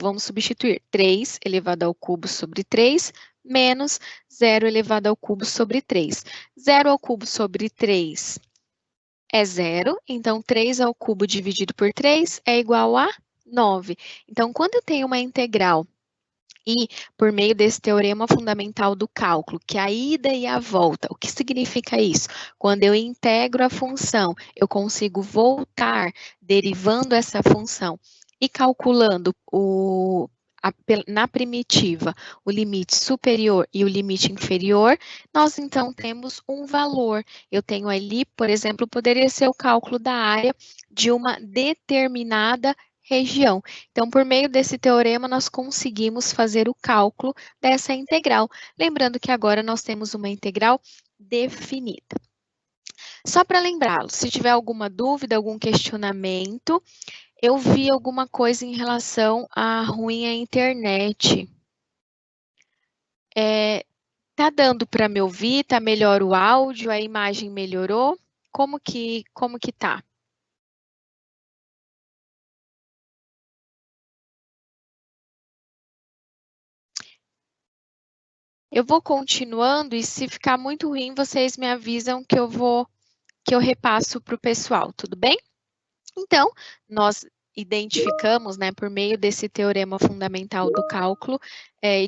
vamos substituir 3 elevado ao cubo sobre 3 menos 0 elevado ao cubo sobre 3. 0 ao cubo sobre 3 é 0, então 3 ao cubo dividido por 3 é igual a 9. Então, quando eu tenho uma integral e, por meio desse teorema fundamental do cálculo, que é a ida e a volta, o que significa isso? Quando eu integro a função, eu consigo voltar derivando essa função e calculando na primitiva o limite superior e o limite inferior, nós então temos um valor. Eu tenho ali, por exemplo, poderia ser o cálculo da área de uma determinada região. Então, por meio desse teorema, nós conseguimos fazer o cálculo dessa integral. Lembrando que agora nós temos uma integral definida. Só para lembrá-lo, se tiver alguma dúvida, algum questionamento, eu vi alguma coisa em relação à ruim a internet. Tá dando para me ouvir? Tá melhor o áudio? A imagem melhorou? Como que tá? Eu vou continuando e se ficar muito ruim, vocês me avisam que eu repasso para o pessoal, tudo bem? Então, nós identificamos, né, por meio desse teorema fundamental do cálculo,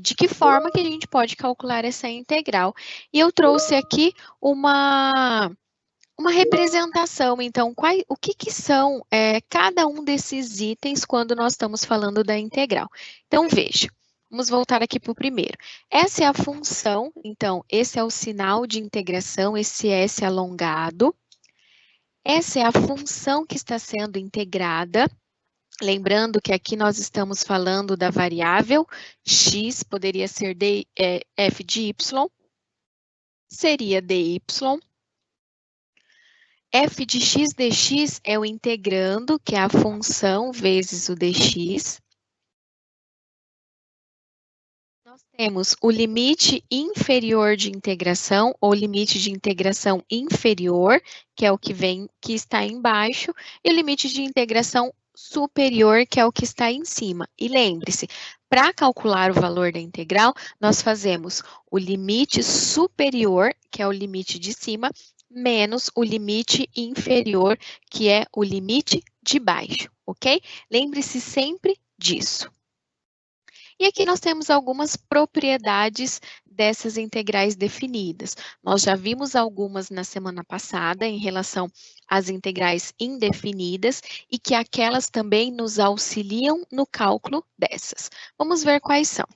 de que forma que a gente pode calcular essa integral. E eu trouxe aqui uma representação, então, o que são cada um desses itens quando nós estamos falando da integral. Então, veja, vamos voltar aqui para o primeiro. Essa é a função, então, esse é o sinal de integração, esse S alongado. Essa é a função que está sendo integrada. Lembrando que aqui nós estamos falando da variável x, poderia ser f de y, seria dy. F de x dx é o integrando, que é a função vezes o dx. Nós temos o limite inferior de integração, ou limite de integração inferior, que é o que está embaixo, e o limite de integração superior, que é o que está em cima. E lembre-se, para calcular o valor da integral, nós fazemos o limite superior, que é o limite de cima, menos o limite inferior, que é o limite de baixo, ok? Lembre-se sempre disso. E aqui nós temos algumas propriedades dessas integrais definidas. Nós já vimos algumas na semana passada em relação às integrais indefinidas e que aquelas também nos auxiliam no cálculo dessas. Vamos ver quais são.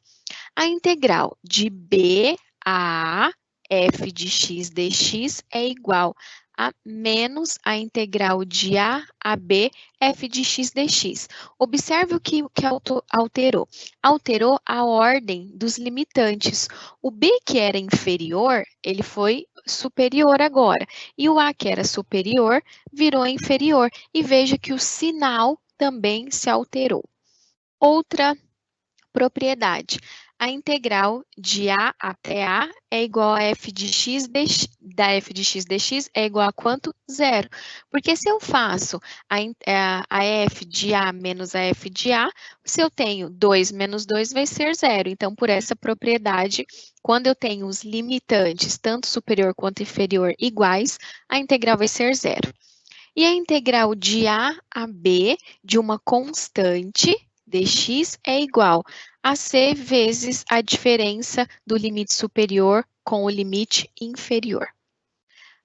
A integral de b a f de x dx é igual a menos a integral de a b f de x dx. Observe o que alterou. Alterou a ordem dos limitantes. O b que era inferior, ele foi superior agora. E o a que era superior, virou inferior. E veja que o sinal também se alterou. Outra propriedade. A integral de a até a é igual a f de x da f de x dx é igual a quanto? Zero. Porque se eu faço a f de a menos a f de a, se eu tenho 2 menos 2 vai ser zero. Então, por essa propriedade, quando eu tenho os limitantes, tanto superior quanto inferior, iguais, a integral vai ser zero. E a integral de a b de uma constante dx é igual a c vezes a diferença do limite superior com o limite inferior.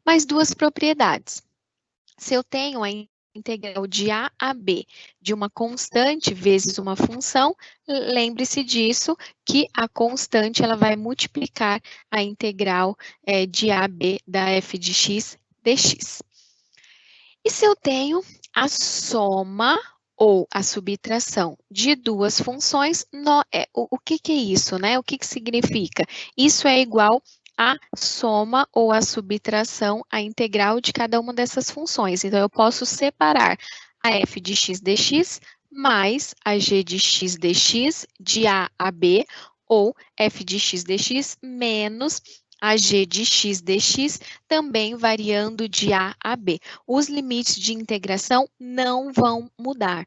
Mais duas propriedades. Se eu tenho a integral de a b de uma constante vezes uma função, lembre-se disso, que a constante ela vai multiplicar a integral de a b da f de x dx. E se eu tenho a soma ou a subtração de duas funções, o que é isso, né? O que significa? Isso é igual à soma ou à subtração, a integral de cada uma dessas funções. Então, eu posso separar a f de x dx mais a g de x dx de a b, ou f de x dx menos a g de x dx, também variando de a b. Os limites de integração não vão mudar.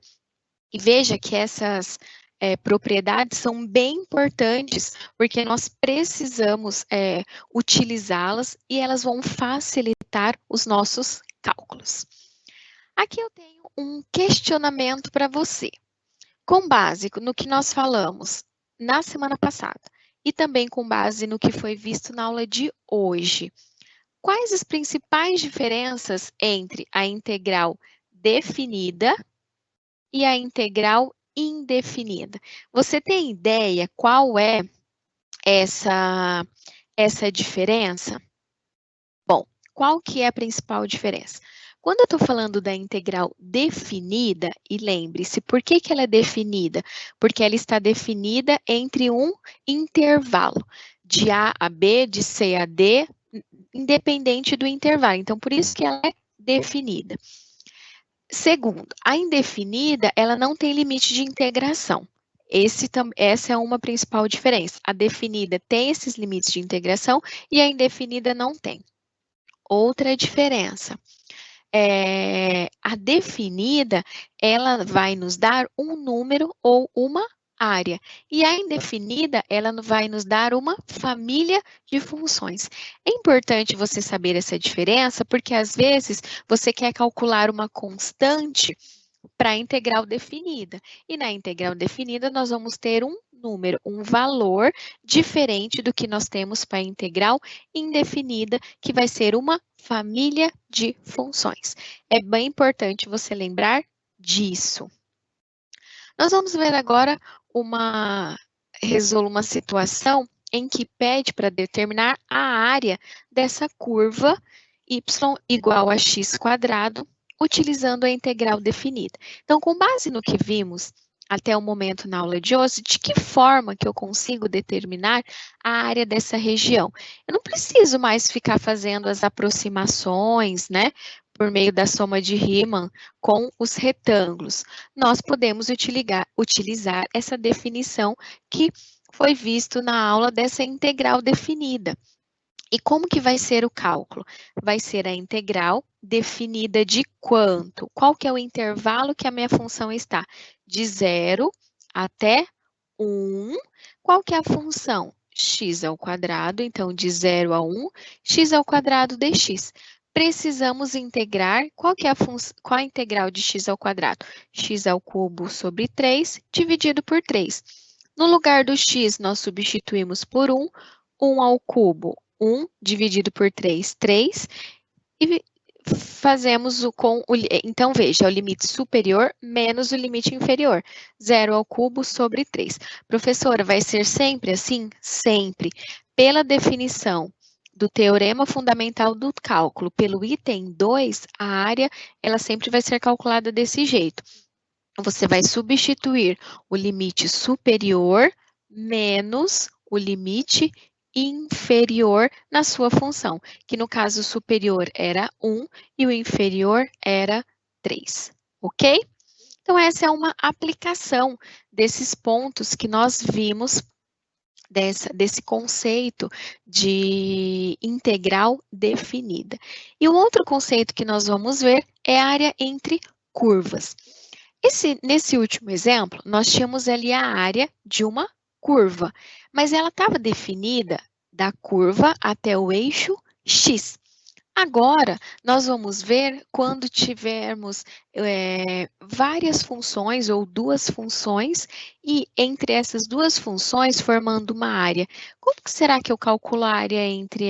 E veja que essas propriedades são bem importantes, porque nós precisamos utilizá-las e elas vão facilitar os nossos cálculos. Aqui eu tenho um questionamento para você. Com base no que nós falamos na semana passada e também com base no que foi visto na aula de hoje, quais as principais diferenças entre a integral definida e a integral indefinida? Você tem ideia qual é essa diferença? Bom, qual que é a principal diferença? Quando eu estou falando da integral definida, e lembre-se, por que ela é definida? Porque ela está definida entre um intervalo, de A a B, de C a D, independente do intervalo. Então, por isso que ela é definida. Segundo, a indefinida, ela não tem limite de integração. Essa é uma principal diferença. A definida tem esses limites de integração e a indefinida não tem. Outra diferença, a definida, ela vai nos dar um número ou uma área. E a indefinida, ela vai nos dar uma família de funções. É importante você saber essa diferença, porque às vezes você quer calcular uma constante para a integral definida. E na integral definida, nós vamos ter um número, um valor diferente do que nós temos para a integral indefinida, que vai ser uma família de funções. É bem importante você lembrar disso. Nós vamos ver agora uma situação em que pede para determinar a área dessa curva y igual a x quadrado, utilizando a integral definida. Então, com base no que vimos até o momento na aula de hoje, de que forma que eu consigo determinar a área dessa região? Eu não preciso mais ficar fazendo as aproximações, né, por meio da soma de Riemann com os retângulos. Nós podemos utilizar essa definição que foi visto na aula dessa integral definida. E como que vai ser o cálculo? Vai ser a integral definida de quanto? Qual que é o intervalo que a minha função está? De 0 até 1. Qual que é a função? X ao quadrado, então de 0 a 1, x ao quadrado dx. Precisamos integrar, qual a integral de x ao quadrado? X ao cubo sobre 3, dividido por 3. No lugar do x, nós substituímos por 1, 1 ao cubo, 1 dividido por 3, 3, e fazemos então veja, o limite superior menos o limite inferior, 0 ao cubo sobre 3. Professora, vai ser sempre assim? Sempre. Pela definição do teorema fundamental do cálculo, pelo item 2, a área, ela sempre vai ser calculada desse jeito. Você vai substituir o limite superior menos o limite inferior na sua função, que no caso o superior era 1 e o inferior era 3, ok? Então, essa é uma aplicação desses pontos que nós vimos desse conceito de integral definida. E o outro conceito que nós vamos ver é a área entre curvas. Nesse último exemplo, nós tínhamos ali a área de uma curva, mas ela estava definida da curva até o eixo x. Agora, nós vamos ver quando tivermos várias funções ou duas funções e entre essas duas funções formando uma área. Como que será que eu calculo a área entre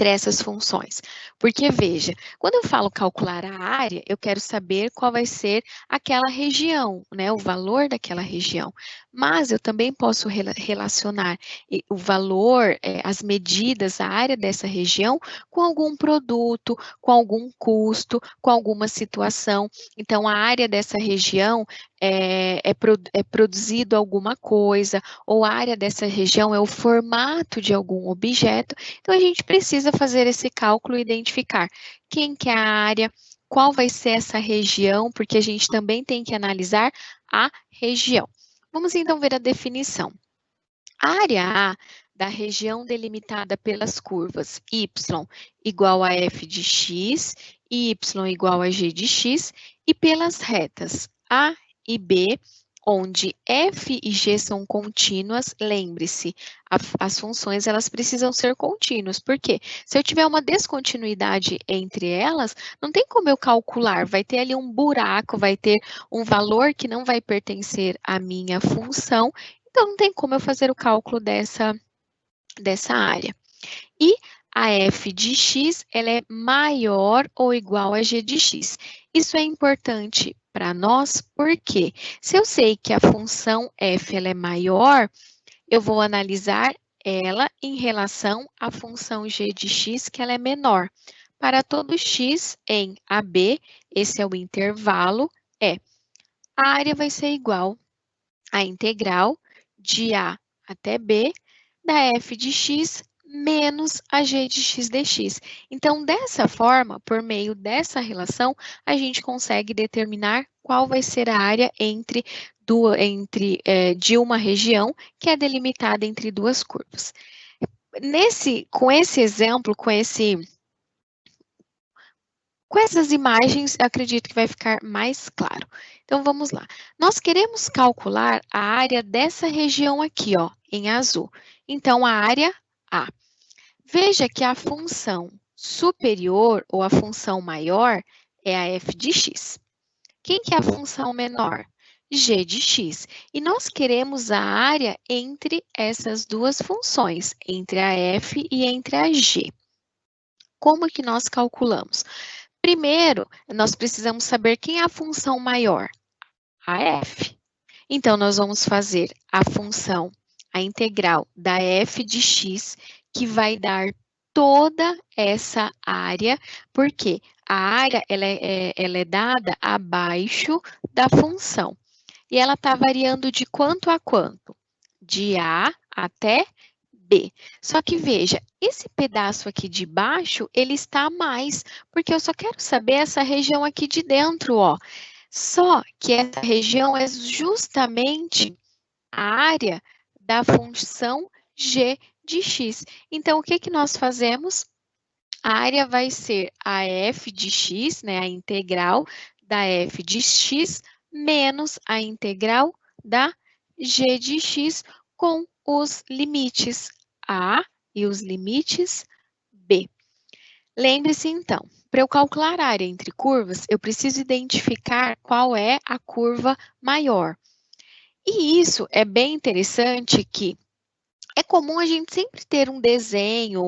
essas funções? Porque, veja, quando eu falo calcular a área, eu quero saber qual vai ser aquela região, né, o valor daquela região. Mas eu também posso relacionar o valor, as medidas, a área dessa região com algum produto, com algum custo, com alguma situação. Então, a área dessa região é produzido alguma coisa, ou a área dessa região é o formato de algum objeto. Então, a gente precisa fazer esse cálculo e identificar quem que é a área, qual vai ser essa região, porque a gente também tem que analisar a região. Vamos então ver a definição. A área A da região delimitada pelas curvas y igual a f de x e y igual a g de x, e pelas retas A e B, onde f e g são contínuas, lembre-se, as funções elas precisam ser contínuas. Por quê? Se eu tiver uma descontinuidade entre elas, não tem como eu calcular, vai ter ali um buraco, vai ter um valor que não vai pertencer à minha função, então não tem como eu fazer o cálculo dessa área. E a f de x, ela é maior ou igual a g de x. Isso é importante para nós, porque se eu sei que a função f ela é maior, eu vou analisar ela em relação à função g de x, que ela é menor. Para todo x em AB, esse é o intervalo, a área vai ser igual à integral de A até B da f de x menos a g de x dx. Então, dessa forma, por meio dessa relação, a gente consegue determinar qual vai ser a área de uma região que é delimitada entre duas curvas. Com esse exemplo, com essas imagens, acredito que vai ficar mais claro. Então, vamos lá. Nós queremos calcular a área dessa região aqui, ó, em azul. Então, a área A. Veja que a função superior ou a função maior é a f de x. Quem que é a função menor? G de x. E nós queremos a área entre essas duas funções, entre a f e entre a g. Como que nós calculamos? Primeiro, nós precisamos saber quem é a função maior, a f. Então, nós vamos fazer a integral da f de x, que vai dar toda essa área, porque a área ela é dada abaixo da função. E ela está variando de quanto a quanto? De A até B. Só que veja, esse pedaço aqui de baixo, ele está a mais, porque eu só quero saber essa região aqui de dentro, ó. Só que essa região é justamente a área da função g de x. Então, o que que nós fazemos? A área vai ser a f de x, né, a integral da f de x menos a integral da g de x com os limites a e os limites b. Lembre-se, então, para eu calcular a área entre curvas, eu preciso identificar qual é a curva maior. E isso é bem interessante que é comum a gente sempre ter um desenho,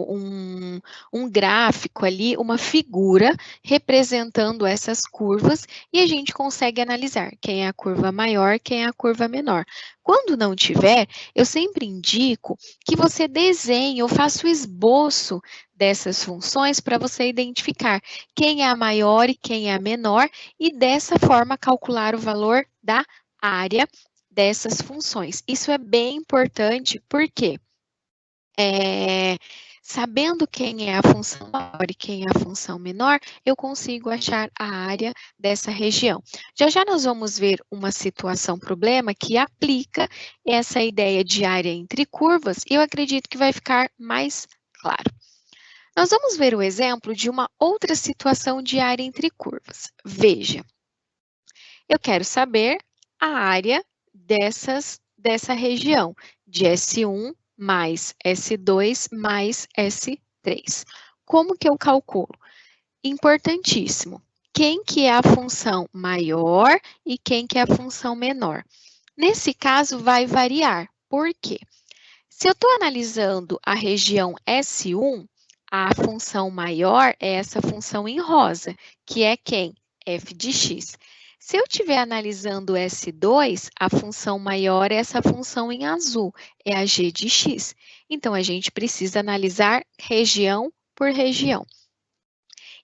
um gráfico ali, uma figura representando essas curvas e a gente consegue analisar quem é a curva maior, quem é a curva menor. Quando não tiver, eu sempre indico que você desenhe ou faça o esboço dessas funções para você identificar quem é a maior e quem é a menor e dessa forma calcular o valor da área dessas funções. Isso é bem importante porque sabendo quem é a função maior e quem é a função menor, eu consigo achar a área dessa região. Já já nós vamos ver uma situação problema que aplica essa ideia de área entre curvas e eu acredito que vai ficar mais claro. Nós vamos ver o exemplo de uma outra situação de área entre curvas. Veja, eu quero saber a área dessa região, de S1 mais S2 mais S3. Como que eu calculo? Importantíssimo. Quem que é a função maior e quem que é a função menor? Nesse caso, vai variar. Por quê? Se eu estou analisando a região S1, a função maior é essa função em rosa, que é quem? F de x. Se eu estiver analisando S2, a função maior é essa função em azul, é a g de x. Então, a gente precisa analisar região por região.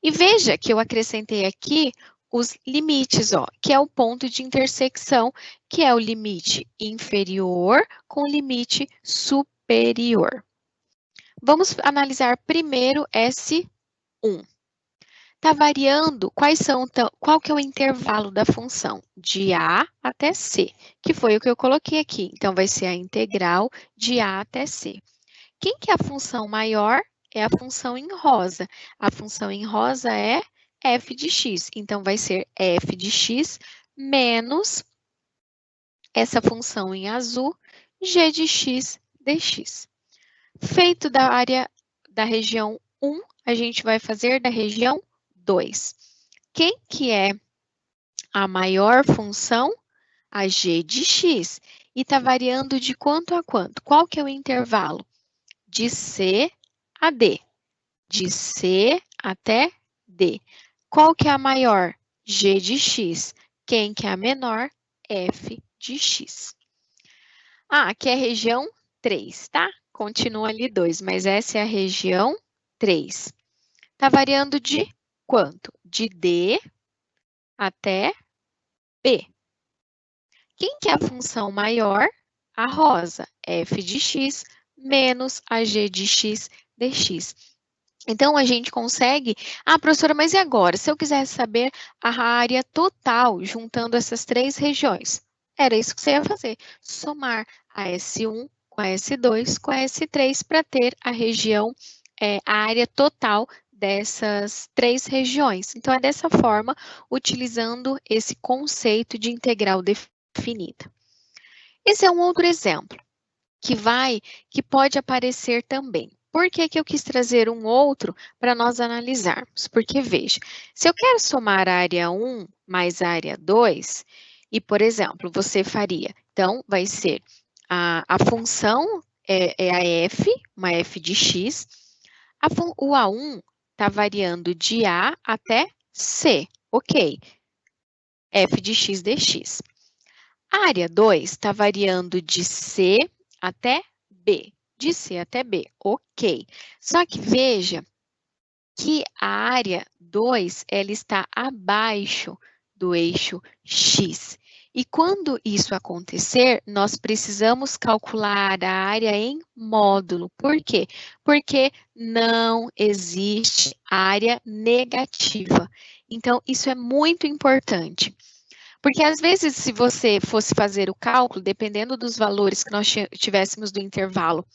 E veja que eu acrescentei aqui os limites, ó, que é o ponto de intersecção, que é o limite inferior com o limite superior. Vamos analisar primeiro S1. Está variando qual que é o intervalo da função? De A até C, que foi o que eu coloquei aqui. Então, vai ser a integral de A até C. Quem que é a função maior? É a função em rosa. A função em rosa é f de x. Então, vai ser f de x menos essa função em azul, g de x dx. Feito da área da região 1, a gente vai fazer da região 2. Quem que é a maior função? A g de x. E está variando de quanto a quanto? Qual que é o intervalo? De C a D. De C até D. Qual que é a maior? G de x. Quem que é a menor? F de x. Aqui é a região 3, tá? Continua ali 2, mas essa é a região 3. Está variando de quanto? De D até B. Quem que é a função maior? A rosa, f de x menos a g de x dx. Então, a gente consegue... professora, mas e agora? Se eu quisesse saber a área total, juntando essas três regiões, era isso que você ia fazer. Somar a S1 com a S2 com a S3 para ter a região, a área total dessas três regiões. Então, é dessa forma, utilizando esse conceito de integral definida. Esse é um outro exemplo que pode aparecer também. Por que que eu quis trazer um outro para nós analisarmos? Porque, veja, se eu quero somar a área 1 mais a área 2, e, por exemplo, você faria, então, vai ser a função é a f, uma f de x, o A1 está variando de A até C, ok, f de x dx. A área 2 está variando de C até B. De C até B, ok. Só que veja que a área 2 ela está abaixo do eixo X. E quando isso acontecer, nós precisamos calcular a área em módulo. Por quê? Porque não existe área negativa. Então, isso é muito importante. Porque, às vezes, se você fosse fazer o cálculo, dependendo dos valores que nós tivéssemos do intervalo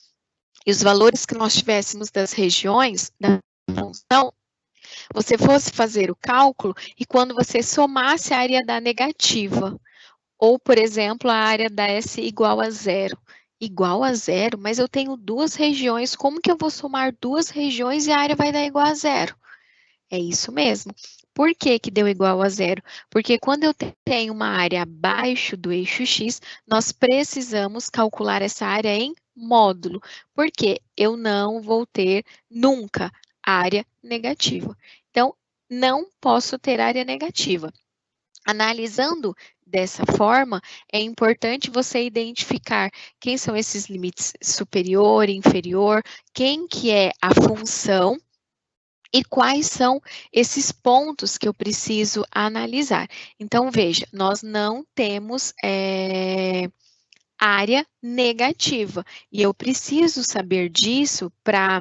e os valores que nós tivéssemos das regiões da função, você fosse fazer o cálculo e quando você somasse a área da negativa, ou, por exemplo, a área da S igual a zero. Igual a zero, mas eu tenho duas regiões, como que eu vou somar duas regiões e a área vai dar igual a zero? É isso mesmo. Por que que deu igual a zero? Porque quando eu tenho uma área abaixo do eixo X, nós precisamos calcular essa área em módulo, porque eu não vou ter nunca área negativa. Então, não posso ter área negativa. Analisando dessa forma, é importante você identificar quem são esses limites superior e inferior, quem que é a função, e quais são esses pontos que eu preciso analisar. Então, veja, nós não temos área negativa. E eu preciso saber disso para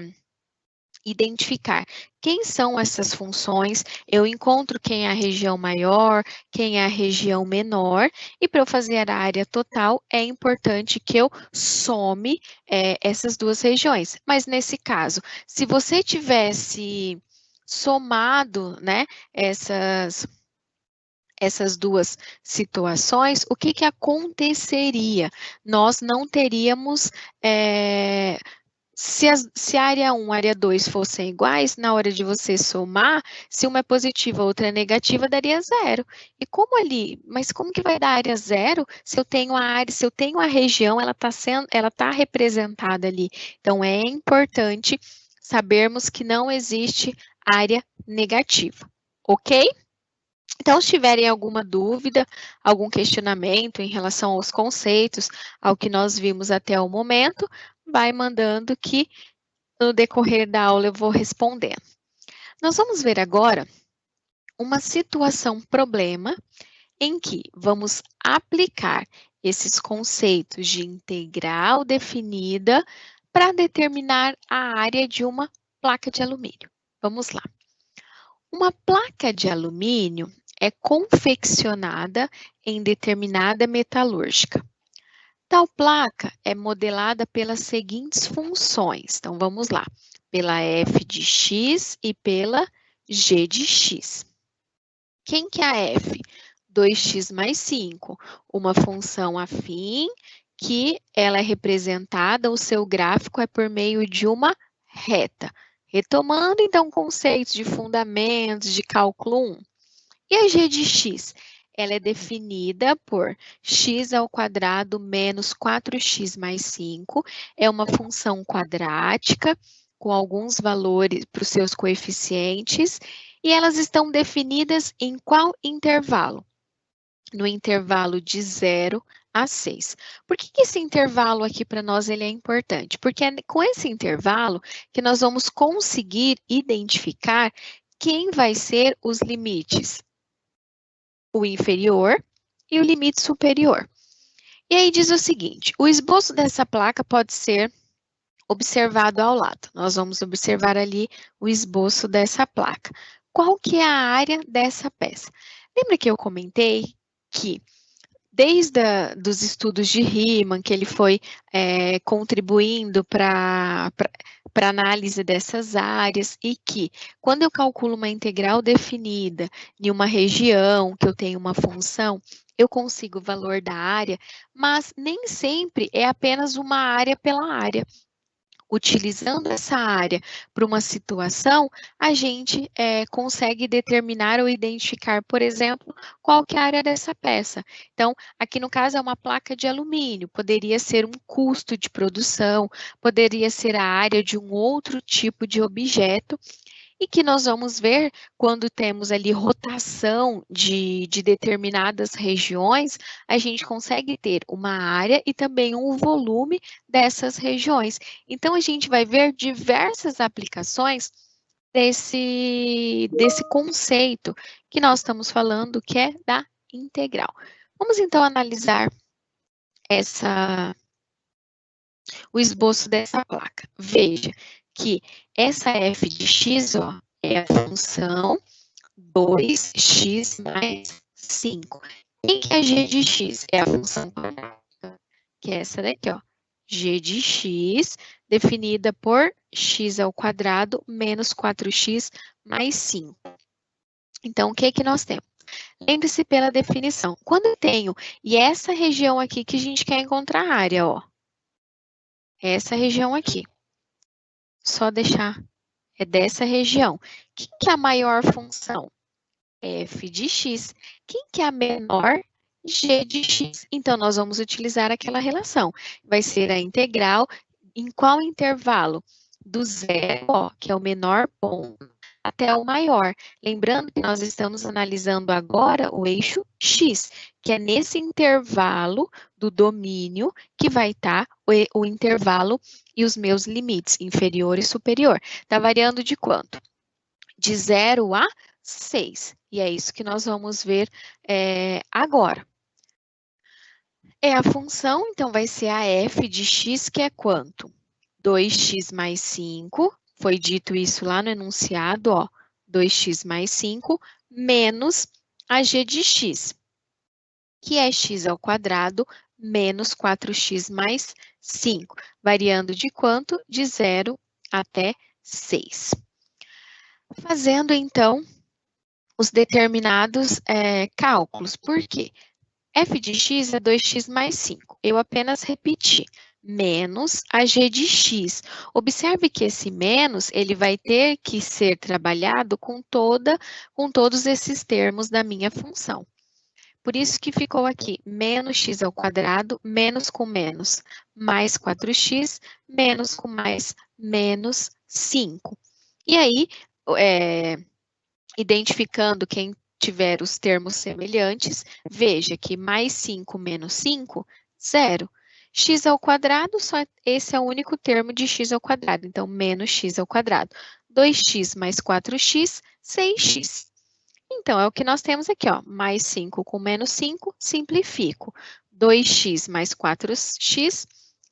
identificar quem são essas funções, eu encontro quem é a região maior, quem é a região menor, e para eu fazer a área total, é importante que eu some essas duas regiões. Mas nesse caso, se você tivesse somado, né, essas duas situações, o que que aconteceria? Nós não teríamos... Se a área 1 e a área 2 fossem iguais, na hora de você somar, se uma é positiva e outra é negativa, daria zero. E como ali, mas como que vai dar área zero se eu tenho a área, se eu tenho a região, ela está representada ali. Então, é importante sabermos que não existe área negativa, ok? Então, se tiverem alguma dúvida, algum questionamento em relação aos conceitos, ao que nós vimos até o momento, vai mandando que no decorrer da aula eu vou respondendo. Nós vamos ver agora uma situação problema em que vamos aplicar esses conceitos de integral definida para determinar a área de uma placa de alumínio. Vamos lá. Uma placa de alumínio é confeccionada em determinada metalúrgica. Tal placa é modelada pelas seguintes funções. Então, vamos lá. Pela f de x e pela g de x. Quem que é a f? 2x mais 5, uma função afim que ela é representada, o seu gráfico é por meio de uma reta. Retomando, então, conceitos de fundamentos de cálculo 1. E a g de x? Ela é definida por x ao quadrado menos 4x mais 5. É uma função quadrática, com alguns valores para os seus coeficientes. E elas estão definidas em qual intervalo? No intervalo de 0 a 6. Por que esse intervalo aqui para nós ele é importante? Porque é com esse intervalo que nós vamos conseguir identificar quem vai ser os limites, o inferior e o limite superior. E aí diz o seguinte, o esboço dessa placa pode ser observado ao lado. Nós vamos observar ali o esboço dessa placa. Qual que é a área dessa peça? Lembra que eu comentei que desde dos estudos de Riemann, que ele foi contribuindo para a análise dessas áreas, e que quando eu calculo uma integral definida em uma região, que eu tenho uma função, eu consigo o valor da área, mas nem sempre é apenas uma área pela área. Utilizando essa área para uma situação, a gente consegue determinar ou identificar, por exemplo, qual que é a área dessa peça. Então, aqui no caso é uma placa de alumínio, poderia ser um custo de produção, poderia ser a área de um outro tipo de objeto, e que nós vamos ver quando temos ali rotação de determinadas regiões, a gente consegue ter uma área e também um volume dessas regiões. Então, a gente vai ver diversas aplicações desse conceito que nós estamos falando, que é da integral. Vamos então analisar o esboço dessa placa. Veja que essa f de x, ó, é a função 2x mais 5. E que a g de x é a função quadrática, que é essa daqui, ó, g de x, definida por x ao quadrado menos 4x mais 5. Então, o que que nós temos? Lembre-se pela definição. Quando eu tenho, e essa região aqui que a gente quer encontrar a área, ó, essa região aqui. Só deixar, é dessa região. Quem que é a maior função? F de x. Quem que é a menor? G de x. Então, nós vamos utilizar aquela relação. Vai ser a integral em qual intervalo? Do zero, ó, que é o menor ponto, até o maior. Lembrando que nós estamos analisando agora o eixo x, que é nesse intervalo do domínio que vai estar o intervalo e os meus limites, inferior e superior. Está variando de quanto? De 0 a 6. E é isso que nós vamos ver agora. É a função, então vai ser a f de x, que é quanto? 2x mais 5, foi dito isso lá no enunciado, ó, 2x mais 5, menos a g de x, que é x ao quadrado menos 4x mais 5, variando de quanto? De 0 até 6. Fazendo, então, os determinados cálculos. Por quê? F de x é 2x mais 5. Eu apenas repeti. Menos a g de x. Observe que esse menos, ele vai ter que ser trabalhado com todos esses termos da minha função. Por isso que ficou aqui, menos x ao quadrado, menos com menos, mais 4x, menos com mais, menos 5. E aí, identificando quem tiver os termos semelhantes, veja que mais 5 menos 5, 0. X ao quadrado, só esse é o único termo de x ao quadrado, então menos x ao quadrado. 2x mais 4x, 6x. Então, é o que nós temos aqui, ó, mais 5 com menos 5, simplifico. 2x mais 4x,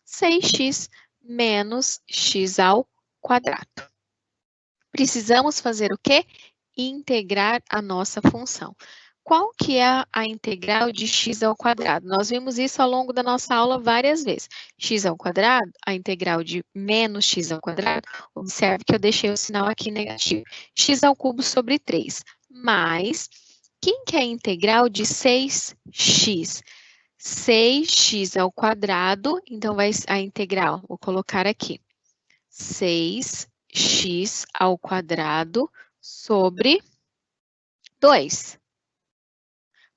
6x menos x ao quadrado. Precisamos fazer o quê? Integrar a nossa função. Qual que é a integral de x ao quadrado? Nós vimos isso ao longo da nossa aula várias vezes. X ao quadrado, a integral de menos x ao quadrado, observe que eu deixei o sinal aqui negativo. X ao cubo sobre 3, mais quem que é a integral de 6x? 6x ao quadrado, então vai a integral, vou colocar aqui, 6x ao quadrado sobre 2.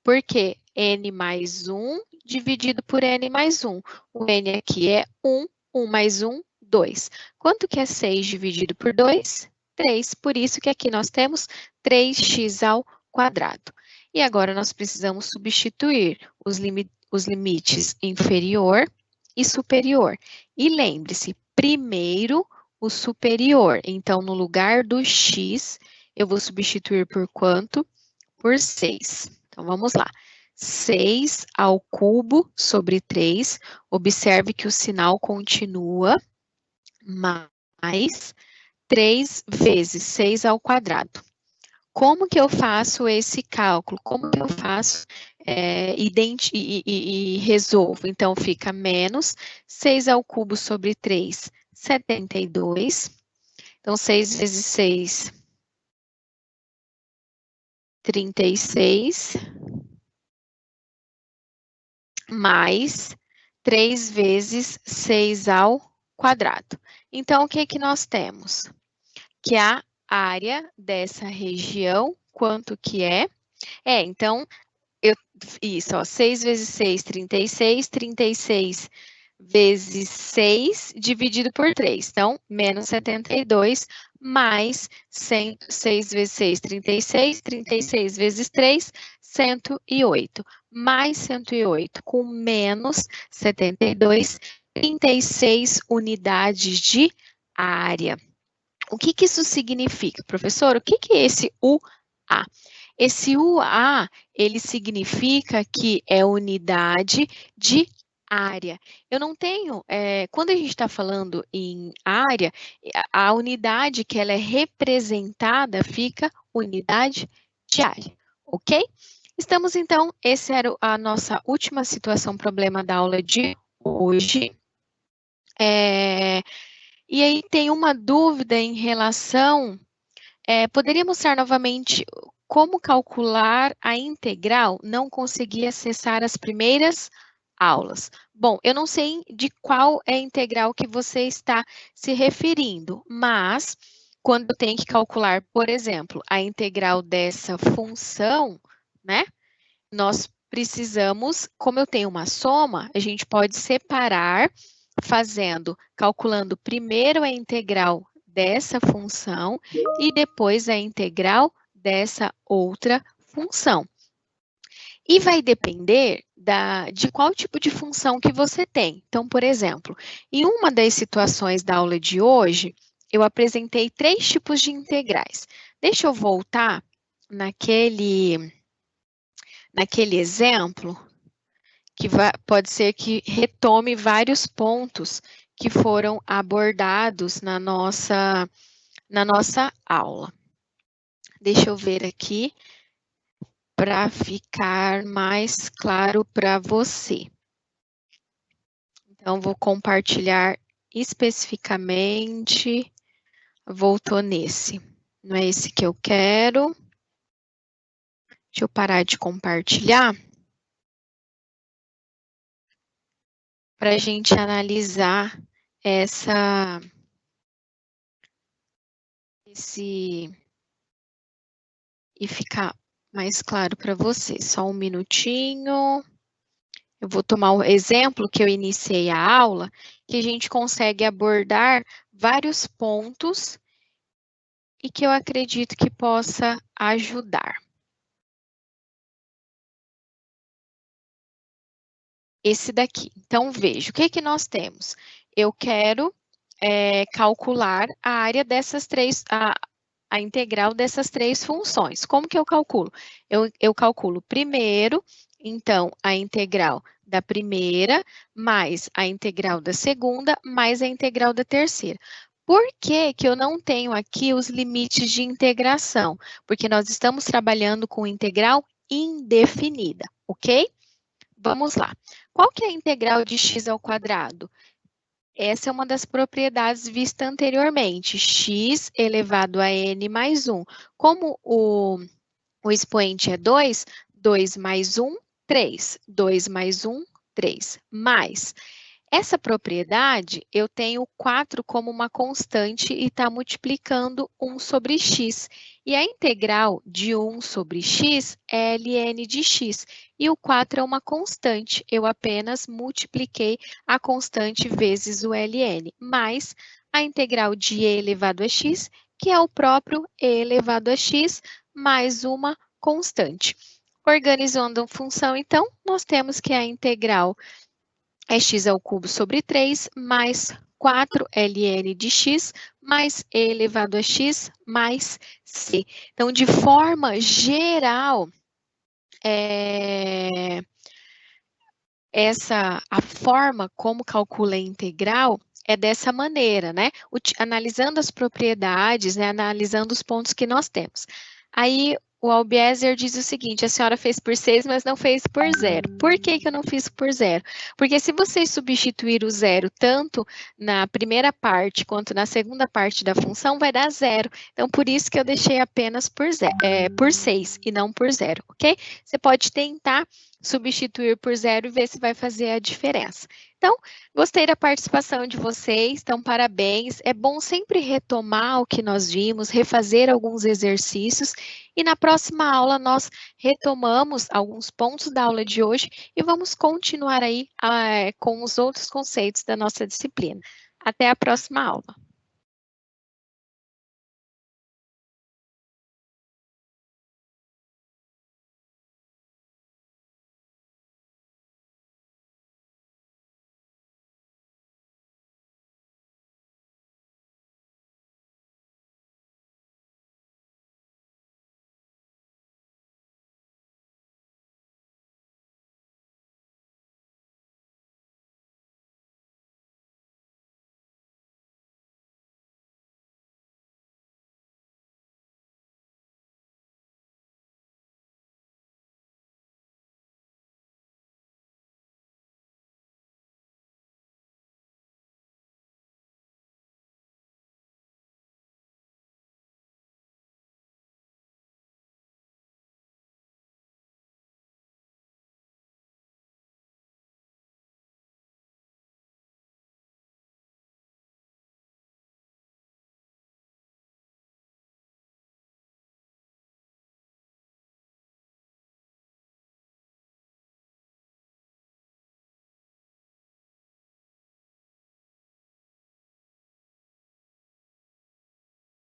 Porque n mais 1 dividido por n mais 1. O n aqui é 1, 1 mais 1, 2. Quanto que é 6 dividido por 2? 3. Por isso que aqui nós temos 3x ao quadrado. E agora nós precisamos substituir os limites inferior e superior. E lembre-se, primeiro o superior. Então, no lugar do x, eu vou substituir por quanto? Por 6. Então, vamos lá. 6 ao cubo sobre 3. Observe que o sinal continua, mais 3 vezes 6 ao quadrado. Como que eu faço esse cálculo? Como que eu faço e resolvo? Então, fica menos 6 ao cubo sobre 3, 72. Então, 6 vezes 6, 36. Mais 3 vezes 6 ao quadrado. Então, o que que nós temos? Que a área dessa região, quanto que é? Então, isso, ó, 6 vezes 6, 36, 36 vezes 6 dividido por 3. Então, menos 72, mais 6 vezes 6, 36, 36 vezes 3, 108. Mais 108 com menos 72, 36 unidades de área. O que que isso significa, professor? O que que é esse UA? Esse UA, ele significa que é unidade de área. Eu não tenho, quando a gente está falando em área, a unidade que ela é representada fica unidade de área, ok? Estamos, então, essa era a nossa última situação problema da aula de hoje. E aí tem uma dúvida em relação, poderia mostrar novamente como calcular a integral? Não consegui acessar as primeiras aulas. Bom, eu não sei de qual é a integral que você está se referindo, mas quando eu tenho que calcular, por exemplo, a integral dessa função, né? Nós precisamos, como eu tenho uma soma, a gente pode separar calculando primeiro a integral dessa função e depois a integral dessa outra função. E vai depender de qual tipo de função que você tem. Então, por exemplo, em uma das situações da aula de hoje, eu apresentei 3 tipos de integrais. Deixa eu voltar naquele exemplo, que pode ser que retome vários pontos que foram abordados na nossa aula. Deixa eu ver aqui para ficar mais claro para você. Então, vou compartilhar especificamente. Voltou nesse. Não é esse que eu quero. Deixa eu parar de compartilhar. Para a gente analisar e ficar mais claro para você. Só um minutinho. Eu vou tomar o exemplo que eu iniciei a aula, que a gente consegue abordar vários pontos e que eu acredito que possa ajudar. Esse daqui. Então, veja, o que que nós temos? Eu quero calcular a área dessas três, a integral dessas 3 funções. Como que eu calculo? Eu calculo primeiro, então, a integral da primeira, mais a integral da segunda, mais a integral da terceira. Por que que eu não tenho aqui os limites de integração? Porque nós estamos trabalhando com integral indefinida, ok? Vamos lá. Qual que é a integral de x ao quadrado? Essa é uma das propriedades vista anteriormente, x elevado a n mais 1. Como O expoente é 2, 2 mais 1, 3. 2 mais 1, 3. Mais. Essa propriedade, eu tenho 4 como uma constante e está multiplicando 1 sobre x. E a integral de 1 sobre x é ln de x. E o 4 é uma constante. Eu apenas multipliquei a constante vezes o ln, mais a integral de e elevado a x, que é o próprio e elevado a x, mais uma constante. Organizando a função, então, nós temos que a integral é x ao cubo sobre 3, mais 4 ln de x, mais e elevado a x, mais c. Então, de forma geral, a forma como calcula a integral é dessa maneira, né? Analisando as propriedades, né? Analisando os pontos que nós temos. Aí, o Albiezer diz o seguinte, a senhora fez por 6, mas não fez por 0. Por que que eu não fiz por 0? Porque se vocês substituir o 0 tanto na primeira parte quanto na segunda parte da função, vai dar 0. Então, por isso que eu deixei apenas por 6 e não por 0, ok? Você pode tentar substituir por 0 e ver se vai fazer a diferença. Então, gostei da participação de vocês, então parabéns. É bom sempre retomar o que nós vimos, refazer alguns exercícios e na próxima aula nós retomamos alguns pontos da aula de hoje e vamos continuar aí com os outros conceitos da nossa disciplina. Até a próxima aula.